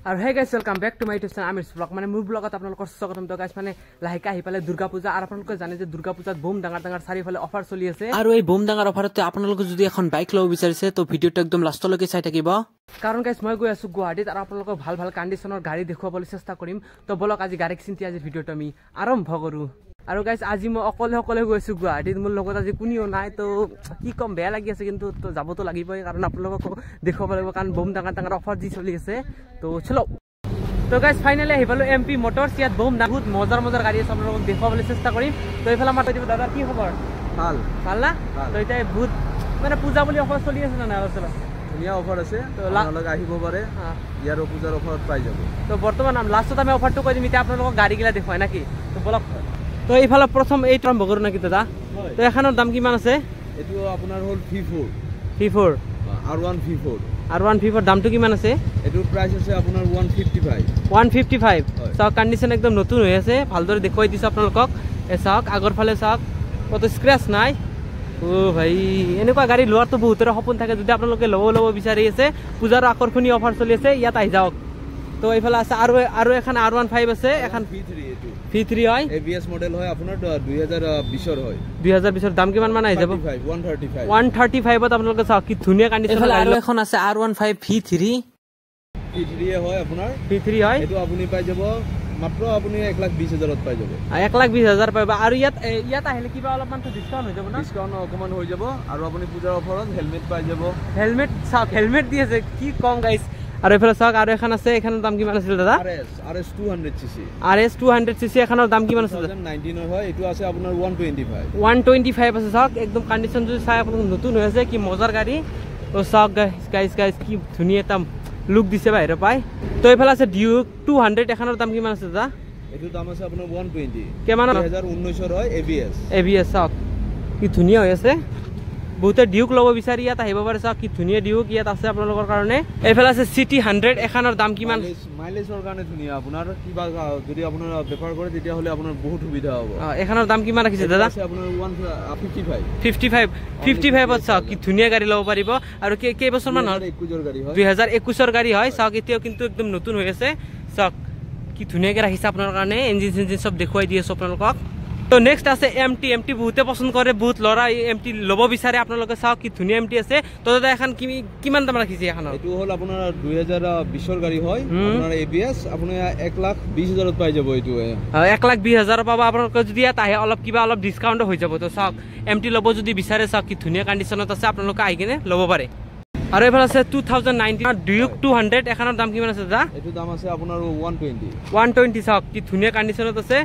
আৰু hey guys welcome back to my YouTube channel আমিrs blog মানে মোৰ ব্লগত আপোনালোকৰ স্বাগতম তো গাইস মানে লাহেকে আহি পালে দুৰ্গা পূজা আৰু আপোনালোকে জানে যে দুৰ্গা পূজাত বুম ডাঙৰ চাৰিফালে অফাৰ চলি আছে আৰু এই বুম ডাঙৰ অফাৰতে আপোনালোকে যদি এখন বাইক লব বিচাৰিছে তো ভিডিওটো একদম লাষ্টলৈকে চাই থাকিব কাৰণ গাইস মই গৈ আছো গুৱাহাটীত আৰু আপোনালোকক ভাল কণ্ডিচনৰ গাড়ী দেখুৱাবলৈ চেষ্টা কৰিম তো বলক আজি গাড়ী চিন্তি আজি ভিডিওটো আমি আৰম্ভ কৰো আৰু গাইস আজি মই অকলে গৈছো গুৱাহাটীত মোৰ লগত আজি কোনিও নাই তো কি কম বেয়া লাগি আছে কিন্তু তো যাবতো লাগিবই কাৰণ আপোনালোকক দেখুৱাব লাগিব কাৰণ বুম ডাঙৰ অফাৰ দি চলি আছে তো চলো তো গাইস ফাইনালি আহি পালো এমপি মোটৰছ ইয়াত বহুত মজাৰ গাড়ী আছে আপোনালোকক দেখুৱাবলৈ চেষ্টা কৰিম তো এইফালে মাতি দিব দাদা কি খবৰ ভাল না তো এটা বহুত মানে পূজা বুলি অফাৰ চলি আছে না অলপ ধুনীয়া অফাৰ আছে তো আপোনালোকে আহিব পাৰে ইয়াৰ পূজাৰ অফাৰত পাই যাব তো বৰ্তমান লাষ্টত আমি অফাৰটো কৈ দিম এতিয়া আপোনালোকক গাড়ীগিলা দেখুৱাই নাকি তো বলক তো এইফালে প্ৰথম এই আৰম্ভ কৰো নাকি দাদা তো এখনৰ দাম কিমান আছে এটো আপোনাৰ হল V4 R1 V4 দামটো কিমান আছে এটো প্ৰাইস আছে আপোনাৰ 155 সব কন্ডিশন একদম নতুন হৈ আছে ভালদৰে দেখুৱাই দিছো আপোনালোকক এ চাওক আগৰ ফালে চাওক কত স্ক্ৰ্যাচ নাই ও ভাই এনেকুৱা গাড়ী লোৱাটো বহুতৰে সপোন থাকে যদি আপোনালোকে লব বিচাৰি আছে পূজাৰ আকৰ্ষণীয় অফাৰ চলি আছে ইয়াত আহি যাওক তো এইফালে আছে আৰু এখন R15 আছে এখন V3 হয় ABS মডেল হয় আপোনাৰ 2020 ৰ হয় 2020 ৰ দাম কিমান মান আহি যাব 135 ত আপোনালোকে চাওক কি ধুনীয়া কন্ডিশন আৰু এখন আছে R15 V3 হয় আপোনাৰ V3 হয় এটো আপুনি পাই যাব মাত্ৰ আপুনি 1,20,000 ত পাই যাব 1,20,000 পাইবা আৰু ইয়াত আহিলে কিবা অলপমান তো ডিসকাউন্ট হৈ যাব না ডিসকাউন্ট অকমান হৈ যাব আৰু আপুনি পূজাৰ অফাৰত হেলমেট পাই যাব হেলমেট চাওক হেলমেট দি আছে কি কম গাইস আৰু এফালে চাওক আৰু এখন আছে এখনৰ দাম কিমান আছিল দাদা RS 200cc RS200cc এখনৰ দাম কিমান আছিল 2019 ৰ হয় এটো আছে আপোনাৰ 125 আছে চাওক একদম কন্ডিশন যদি চাই আপোনাক নতুন হৈ আছে কি মজাৰ গাড়ী তো চাওক গাইস কি ধুনীয়া এটা লুক দিছে বাহিৰ পাই তো এফালে আছে ডিউক 200 এখনৰ দাম কিমান আছে দাদা এটো দাম আছে আপোনাৰ 120 কেমান 2019 ৰ হয় ABS চাওক কি ধুনীয়া হৈ আছে বহুতে ডিউক লব বিচাৰি ইয়াত আহিব পাৰে চাওক কি ধুনীয়া ডিউক ইয়াত আছে আপোনালোকৰ কাৰণে এইফালে আছে সিটি 100 এখনৰ দাম কিমান মাইলেজৰ কাৰণে ধুনীয়া আপোনাৰ কিবা যদি আপোনাৰ বেপাৰ কৰে তেতিয়া হলে আপোনাৰ বহুত সুবিধা হ'ব এখনৰ দাম কিমান ৰাখিছে দাদা আছে আপোনাৰ 55 চাওক কি ধুনীয়া গাড়ী লব পাৰিব আৰু কেই বছৰ মান হ'ল 2021 ৰ গাড়ী হয় চাওক এতিয়াও কিন্তু একদম নতুন হৈ আছে চাওক কি ধুনীয়াকৈ ৰাখিছে আপোনাৰ কাৰণে ইঞ্জিন সব দেখুৱাই দি আছে আপোনালোকক তো নেক্সট আছে এমটি বহুতে পছন্দ কৰে বহুত লৰা এমটি লব বিচাৰে আপোনালোকে চাওক কি ধুনীয়া এমটি আছে তো দাদা এখন কিমান দাম ৰাখিছে এখনৰ এটো হল আপোনাৰ 2020 ৰ গাড়ী হয় আপোনাৰ ABS আপুনি 1,20,000 ত পাই যাব এটো 1,20,000 পাবা আপোনালোকে যদি ইয়াত আহে অলপ ডিসকাউন্ট হৈ যাব তো চাওক এমটি লব যদি বিচাৰে চাওক কি ধুনীয়া কন্ডিশনত আছে আপোনালোকে আহি কিনে লব পাৰে আৰু এফালে আছে 2019 ডিউক 200 এখনৰ দাম কিমান আছে দাদা এটো দাম আছে আপোনাৰ 120 চাওক কি ধুনীয়া কন্ডিশনত আছে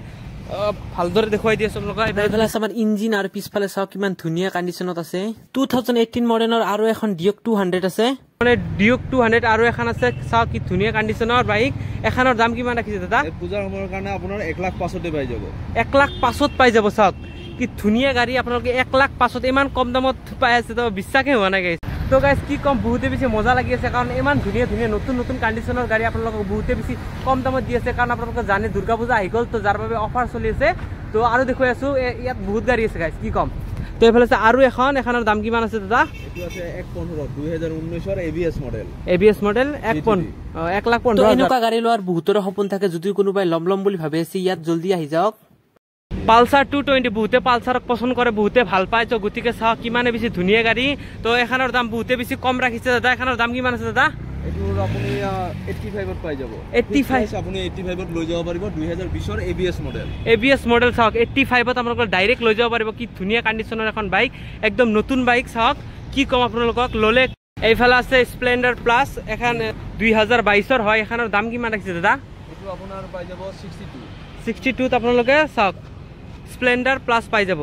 ভালদৰে দেখুৱাই দি আছো আপোনালোকক এইফালে আছে আমাৰ ইঞ্জিন আৰু পিছফালে চাওক কিমান ধুনীয়া কন্ডিশনত আছে 2018 মডেলৰ আৰু এখন ডিউক 200 আছে মানে ডিউক 200 আৰু এখন আছে চাওক কি ধুনীয়া কন্ডিশনৰ বাইক এখনৰ দাম কিমান ৰাখিছে দাদা পূজাৰ সময়ৰ কাৰণে আপোনাৰ 1,05,000 পাই যাব 1,05,000 পাই যাব চাওক কি ধুনীয়া গাড়ী আপোনালোকে 1,05,000 ইমান কম দামত পাই আছে তো বিশ্বাসে হোৱা নাই গাইস তো গাইস কি কম বহুতে বেছি মজা লাগি আছে কাৰণ ইমান ধুনীয়া নতুন কন্ডিশনৰ গাড়ী আপোনালোকক বহুতে বেছি কম দামত দি আছে কাৰণ আপোনালোকে জানে দুৰ্গা পূজা আহি গ'ল তো যাৰ বাবে অফাৰ চলি আছে তো আৰু দেখুৱাই আছো ইয়াত বহুত গাড়ী আছে গাইস কি কম তো এইফালে আছে আৰু এখনৰ দাম কিমান আছে দাদা এটো আছে 1,15 2019 ৰ ABS মডেল 1,15,000 এনেকুৱা গাড়ী লোৱাৰ বহুতৰে সপোন থাকে যদি কোনোবাই লম বুলি ভাবে আছে ইয়াত জলদি আহি যাওক পালসার 220 বহুতে পালসারক পছন্দ কৰে বহুতে ভাল পায় তো গতিকে চাওক কিমানে বেছি ধুনীয়া গাড়ী তো এখনৰ দাম বহুতে বেছি কম ৰাখিছে দাদা এখনৰ দাম কিমান আছে দাদা এটো আপুনি 85 ত পাই যাব 85 আপুনি 85 ত লৈ যাব পাৰিব 2020 ৰ ABS মডেল চাওক 85 ত আপোনালোকে ডাইৰেক্ট লৈ যাব পাৰিব কি ধুনীয়া কন্ডিশনৰ এখন বাইক একদম নতুন বাইক চাওক কি কম আপোনালোকক ললে এইফালে আছে স্প্লেন্ডাৰ প্লাস এখন 2022 ৰ হয় এখনৰ দাম কিমান ৰাখিছে দাদা এটো আপোনাৰ পাই যাব 62 ত আপোনালোকে চাওক স্প্লেন্ডাৰ প্লাস পাই যাব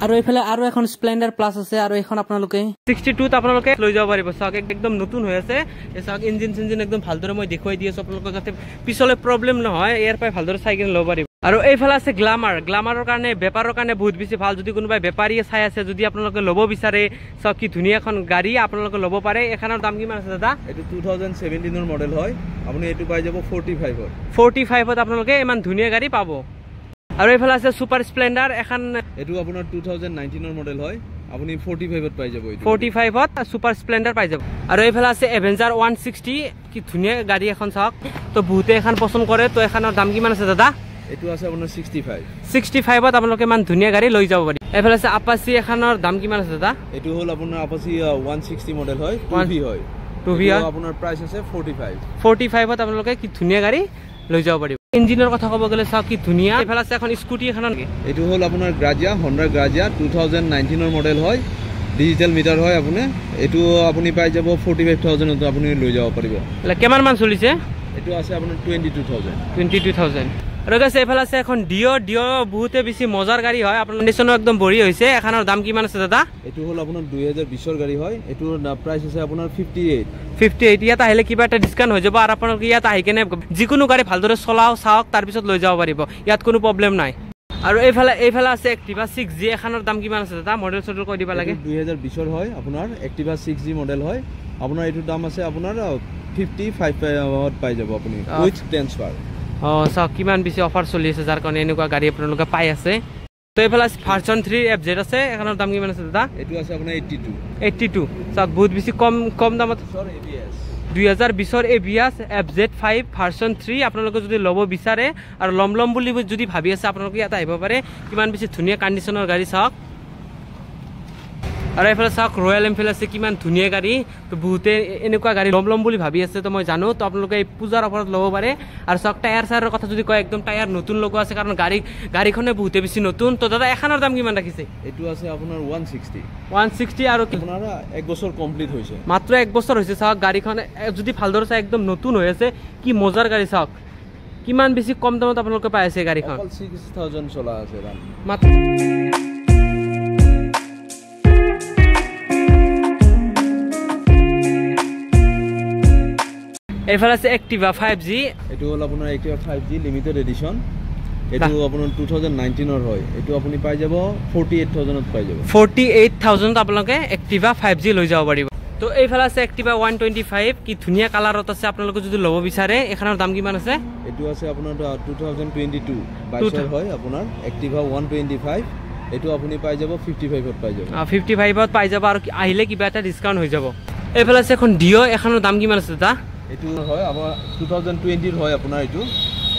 আৰু এইফালে আৰু এখন স্প্লেন্ডাৰ প্লাস আছে আৰু এখন আপোনালোকে 62 ত আপোনালোকে লৈ যাব পাৰিব চাওক একদম নতুন হৈ আছে এই চাওক ইঞ্জিন একদম ভালদৰে মই দেখুৱাই দি আছো আপোনালোকক যাতে পিছলে প্ৰবলেম নহয় ইয়াৰ পাই ভালদৰে চাই কিনে ল'ব পাৰিব আৰু এইফালে আছে গ্লামাৰৰ কাৰণে বেপাৰৰ কাৰণে বহুত বেছি ভাল যদি কোনোবাই বেপাৰীয়ে চাই আছে যদি আপোনালোকে ল'ব বিচাৰে চাওক কি ধুনীয়া এখন গাড়ী আপোনালোকে ল'ব পাৰে এখনৰ দাম কিমান আছে দাদা এটো 2017 ৰ মডেল হয় আপুনি এটো পাই যাব 45 ত আপোনালোকে ইমান ধুনীয়া গাড়ী পাব আৰু এইফালে আছে সুপাৰ স্প্লেন্ডাৰ এখন এটো আপোনাৰ 2019 ৰ মডেল হয় আপুনি 45 ত পাই যাব। 45 ত সুপাৰ স্প্লেন্ডাৰ পাই যাব। আৰু এইফালে আছে এভেঞ্জাৰ 160 কি ধুনীয়া গাড়ী এখন চাওক। তো বহুতে এখন পছন্দ কৰে। তো এখনৰ দাম কিমান আছে দাদা? এটো আছে আপোনাৰ 65। 65 ত আপোনালোকে ইমান ধুনীয়া গাড়ী লৈ যাব পাৰি। এইফালে আছে আপাচি এখনৰ দাম কিমান আছে দাদা? এটো হল আপোনাৰ আপাচি 160 মডেল হয়, 2V হয়। 2V আপোনাৰ প্ৰাইস আছে 45। 45 ত আপোনালোকে কি ধুনীয়া গাড়ী লৈ যাব পাৰিব। ইঞ্জিনৰ কথা ক'ব গ'লে চাওক কি ধুনীয়া। এইফালে আছে এখন স্কুটি এখনৰ। এটো হল আপোনাৰ গ্ৰাজিয়া, হন্ডা গ্ৰাজিয়া 2019 ৰ মডেল হয়, ডিজিটাল মিটাৰ হয়। এটো আপুনি পাই যাব 45,000 ত আপুনি লৈ যাব পাৰিব। কিমান মান চলিছে? এটো আছে আপোনাৰ 22,000। 22,000। আৰু গাইছ এইফালে আছে এখন ডিঅ বহুতে বেছি মজাৰ গাড়ী হয়। আপোনাৰ কণ্ডিশনো একদম বঢ়ি হৈছে। এখনৰ দাম কিমান আছে দাদা? এটো হল আপোনাৰ 2020 ৰ গাড়ী হয়। এটোৰ প্ৰাইস আছে আপোনাৰ 58। 58 ইয়াত আহিলে কিবা এটা ডিসকাউন্ট হৈ যাব। আৰু আপোনালোকে ইয়াত আহি কেনে যিকোনো গাড়ী ভালদৰে চলাও চাওক, তাৰ পিছত লৈ যাব পাৰিব। ইয়াত কোনো প্ৰব্লেম নাই। আৰু এইফালে আছে এক্টিভা 6G। এখনৰ দাম কিমান আছে দাদা? মডেল সদৰ কৈ দিবা লাগে। 2020 ৰ হয় আপোনাৰ এক্টিভা 6G মডেল হয়। আপোনাৰ এটোৰ দাম আছে আপোনাৰ 55 ত পাই যাব আপুনি উইথ ট্ৰান্সফাৰ। চাওক কিমান বেছি অফাৰ চলি আছে, যাৰ কাৰণে এনেকুৱা গাড়ী আপোনালোকে পাই আছে। তো এইফালে ভাৰ্চন 3 FZ আছে। এখনৰ দাম কিমান আছে দাদা? এটো আছে আপোনাৰ 82। 82 চাওক বহুত বেছি কম দামত। 2020 ৰ ABS FZ5 ভাৰ্চন 3 আপোনালোকে যদি ল'ব বিচাৰে আৰু লম বুলি যদি ভাবি আছে, আপোনালোকে ইয়াত আহিব পাৰে। কিমান বেছি ধুনীয়া কণ্ডিশনৰ গাড়ী চাওক। আৰু এইফালে চাওক ৰয়েল এনফিল্ড আছে, কিমান ধুনীয়া গাড়ী। তো বহুতে এনেকুৱা গাড়ী লম বুলি ভাবি আছে, তো মই জানো। তো আপোনালোকে এই পূজাৰ অফাৰত ল'ব পাৰে। আৰু চাওক টায়াৰৰ কথা যদি কয়, একদম টায়াৰ নতুন লগোৱা আছে, কাৰণ গাড়ীখনে বহুতে বেছি নতুন। তো দাদা এখনৰ দাম কিমান ৰাখিছে? এটো আছে আপোনাৰ 160। 160 আৰু আপোনাৰ 1 বছৰ কমপ্লিট হৈছে, মাত্ৰ 1 বছৰ হৈছে। চাওক গাড়ীখন যদি ভালদৰে চাই একদম নতুন হৈ আছে। কি মজাৰ গাড়ী চাওক, কিমান বেছি কম দামত আপোনালোকে পাই আছে গাড়ীখন। 60,000 চলা আছে মাত্ৰ। এইফালে আছে এক্টিভা 5G। এটো হল আপোনাৰ এক্টিভা 5G লিমিটেড এডিশন। এটো আপোনাৰ 2019 ৰ হয়। এটো আপুনি পাই যাব 48,000 ত পাই যাব। 48,000 আপোনালোকে এক্টিভা 5G লৈ যাব পাৰিব। তো এইফালে আছে এক্টিভা 125 কি ধুনীয়া কালাৰত আছে। আপোনালোকে যদি ল'ব বিচাৰে, এখনৰ দাম কিমান আছে? এটো আছে আপোনাৰ 2022 22 হয় আপোনাৰ এক্টিভা 125। এটো আপুনি পাই যাব 55 ত পাই যাব। 55 ত পাই যাব। আৰু আহিলে কিবা এটা ডিসকাউন্ট হৈ যাব। এইফালে আছে এখন ডিঅ। এখনৰ দাম কিমান আছে দাদা? এটো হয় আমাৰ 2020 ৰ হয় আপোনাৰ।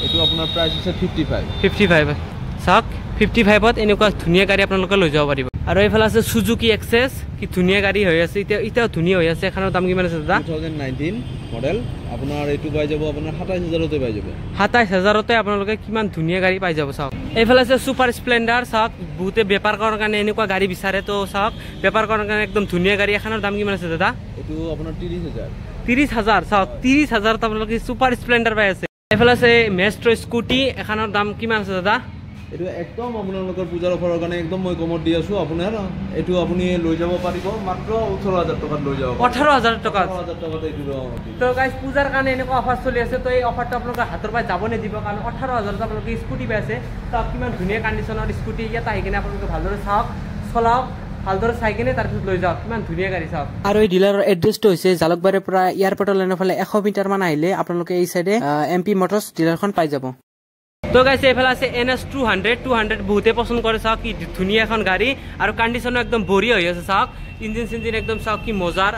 এটো আপোনাৰ প্ৰাইস আছে 55। 55 চাওক 55 ত এনেকুৱা ধুনীয়া গাড়ী আপোনালোকে লৈ যাব পাৰিব। আৰু এইফালে আছে সুজুকি এক্সেস, কি ধুনীয়া গাড়ী হৈ আছে। এতিয়াও ধুনীয়া হৈ আছে। এখনৰ দাম কিমান আছে দাদা? 2019 মডেল। আপোনাৰ এটো পাই যাব আপোনাৰ 27,000 তে পাই যাব। 27,000 তে আপোনালোকে কিমান ধুনীয়া গাড়ী পাই যাব চাওক। এইফালে আছে সুপাৰ স্প্লেন্ডাৰ। চাওক বহুতে বেপাৰ কৰাৰ কাৰণে এনেকুৱা গাড়ী বিচাৰে। তো চাওক বেপাৰ কৰাৰ কাৰণে একদম ধুনীয়া গাড়ী। এখনৰ দাম কিমান আছে দাদা? এটো আপোনাৰ 30,000। 30,000 চাওক 30,000 ত আপোনালোকে সুপাৰ স্প্লেন্ডাৰ পাই আছে। এইফালে আছে মেষ্ট্ৰো স্কুটি। এখনৰ দাম কিমান আছে দাদা? এটো একদম আপোনালোকৰ পূজাৰ অফাৰৰ কাৰণে একদম মই কমত দি আছো আপোনাৰ। এটো আপুনি লৈ যাব পাৰিব মাত্ৰ 18,000 টকাত লৈ যাব। 18,000 টকাত। 18,000 টকাত এটো। তো গাইস পূজাৰ কাৰণে এনেকুৱা অফাৰ চলি আছে। তো এই অফাৰটো আপোনালোকৰ হাতৰ পৰা যাব নিদিব, কাৰণ 18,000 ত আপোনালোকে স্কুটি পাই আছে। তো কিমান ধুনীয়া কণ্ডিশনৰ স্কুটি। ইয়াত আহি কিনে আপোনালোকে ভালদৰে চাওক, চলাওক, ভালদৰে চাই কিনে তাৰপিছত লৈ যাওক। কিমান ধুনীয়া গাড়ী চাওক। আৰু এই ডিলাৰৰ এড্ৰেছটো হৈছে জালুকবাৰীৰ পৰা এয়াৰপৰ্টৰ লাইনৰ ফালে 100 মিটাৰ মান আহিলে আপোনালোকে এই সাইডে MP মটৰছ ডিলাৰখন পাই যাব। তো গাইছে এইফালে আছে NS 200 বহুতে পছন্দ কৰে। চাওক কি ধুনীয়া এখন গাড়ী আৰু কণ্ডিশনো একদম বঢ়িয়া হৈ আছে। চাওক ইঞ্জিন একদম চাওক কি মজাৰ।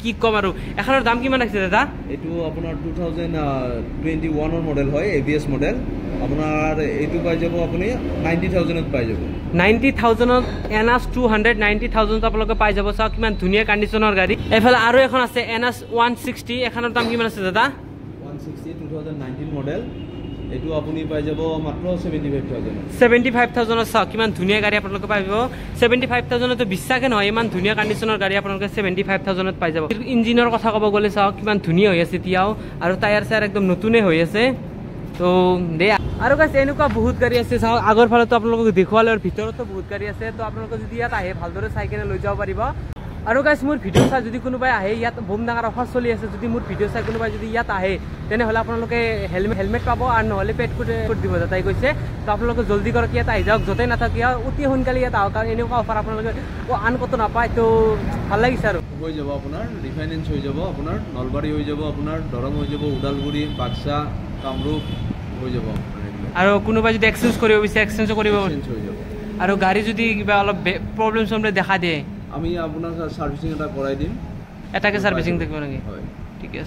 কি কম আৰু এখনৰ দাম কিমান আছে দাদা? এটো আপোনাৰ 2021 ৰ মডেল হয়, ABS মডেল। আপোনাৰ এটো পাই যাব আপুনি 90,000 ত পাই যাব। 90,000 ত NS 200 90,000 ত আপোনালোকে পাই যাব। চাওক কিমান ধুনীয়া কণ্ডিশনৰ গাড়ী। এইফালে আৰু এখন আছে NS 160। এখনৰ দাম কিমান আছে দাদা? 160 2019 মডেল। এটো আপুনি পাই যাব মাত্ৰ 75,000। 75,000 চাওক কিমান ধুনীয়া গাড়ী আপোনালোকে পাই যাব। 75,000 তো বিশ্বাসে নহয়, ইমান ধুনীয়া কণ্ডিশনৰ গাড়ী আপোনালোকে 75,000 ত পাই যাব। ইঞ্জিনৰ কথা ক'ব গ'লে চাওক কিমান ধুনীয়া হৈ আছে এতিয়াও, আৰু টায়াৰ একদম নতুনে হৈ আছে। তো দে আৰু গাইছ এনেকুৱা বহুত গাড়ী আছে। চাওক আগৰ ফালে তো আপোনালোকক দেখুৱালে, আৰু ভিতৰতো বহুত গাড়ী আছে। তো আপোনালোকে যদি ইয়াত আহে ভালদৰে চাই কিনে লৈ যাব পাৰিব। আৰু গাইছ মোৰ ভিডিঅ' চাই যদি কোনোবাই আহে, ইয়াত বোম ডাঙৰ অফাৰ চলি আছে। যদি মোৰ ভিডিঅ' চাই কোনোবাই যদি ইয়াত আহে, তেনেহ'লে আপোনালোকে হেলমেট পাব, আৰু নহ'লে পেড কোড দিব তাই কৈছে। তো আপোনালোকে জলদি কৰক, ইয়াত আহি যাওক। য'তেই নাথাকি অতি সোনকালে ইয়াত আহক, কাৰণ এনেকুৱা অফাৰ আপোনালোকে আন ক'তো নাপায়। তো ভাল লাগিছে আৰু হৈ যাব আপোনাৰ ৰিফাইনেন্স হৈ যাব, আপোনাৰ নলবাৰী হৈ যাব, আপোনাৰ দৰং হৈ যাব, ওদালগুৰি, বাক্সা, কামৰূপ হৈ যাব। আৰু কোনোবাই যদি এক্সচেঞ্জ কৰিব বিচাৰে এক্সচেঞ্জো কৰিব। আৰু গাড়ী যদি কিবা অলপ প্ৰব্লেম চমলে দেখা দিয়ে আমি আপোনাৰ সাৰ্ভিসিং এটা কৰাই দিম এটাকে সাৰ্ভিসিং দেখব নাকি হয় ঠিক আছে